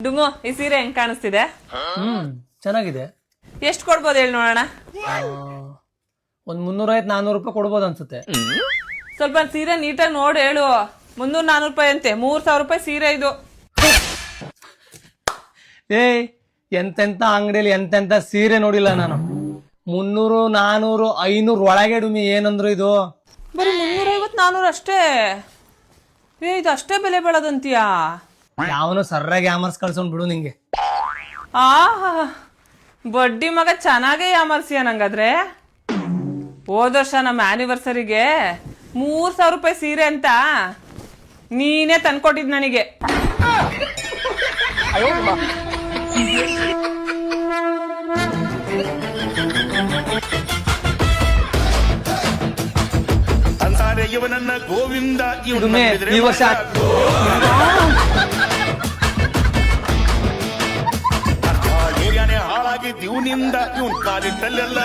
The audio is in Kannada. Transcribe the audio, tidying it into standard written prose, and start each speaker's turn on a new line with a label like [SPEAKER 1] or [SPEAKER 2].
[SPEAKER 1] ಡುಂಗು, ಈ ಸೀರೆ ಹೆಂಗ್ ಕಾಣಿಸ್ತಿದೆ?
[SPEAKER 2] ಚೆನ್ನಾಗಿದೆ.
[SPEAKER 1] ಎಷ್ಟು ಕೊಡ್ಬೋದು ಹೇಳಿ ನೋಡೋಣ.
[SPEAKER 2] ಒಂದ್ 350-400 ರೂಪಾಯಿ ಕೊಡ್ಬೋದು ಅನ್ಸುತ್ತೆ.
[SPEAKER 1] ಸ್ವಲ್ಪ ಸೀರೆ ನೀಟಾಗಿ ನೋಡಿ ಹೇಳು. 300-400 ರೂಪಾಯಿ ಅಂತೆ. 3000 ರೂಪಾಯಿ ಸೀರೆ ಇದು.
[SPEAKER 2] ಎಂತೆಂತ ಅಂಗಡಿಯಲ್ಲಿ ಎಂತೆಂತ ಸೀರೆ ನೋಡಿಲ್ಲ ನಾನು. 300-400-500 ಒಳಗೆ ಡುಮಿ. ಏನಂದ್ರು ಇದು
[SPEAKER 1] ಬರೀ 350-400 ಅಷ್ಟೇ. ಇದು ಅಷ್ಟೇ ಬೆಲೆ ಬಾಳೋದಂತೀಯಾ?
[SPEAKER 2] ಯಾವನು ಸರ್ರಾಗಿ ಯಾಮರ್ಸ್ ಕಳ್ಸೋನ್ ಬಿಡು ನಿಂಗೆ.
[SPEAKER 1] ಬಡ್ಡಿ ಮಗ ಚೆನ್ನಾಗೇ ಯಾಮರ್ಸಿಯ ನಂಗಾದ್ರೆ. ಹೋದ ವರ್ಷ ನಮ್ಮ ಆನಿವರ್ಸರಿಗೆ 3000 ರೂಪಾಯಿ ಸೀರೆ ಅಂತ ನೀನೇ ತಂದ್ಕೊಟ್ಟಿದ್ ನನಗೆ.
[SPEAKER 3] ಇವನನ್ನ ಗೋವಿಂದ
[SPEAKER 2] ಈ ವರ್ಷ
[SPEAKER 3] ಹಾಳಾಗಿ ಇವನಿಂದ ಇವನ್ ಕಾಲಿಟ್ಟಲ್ಲೆಲ್ಲ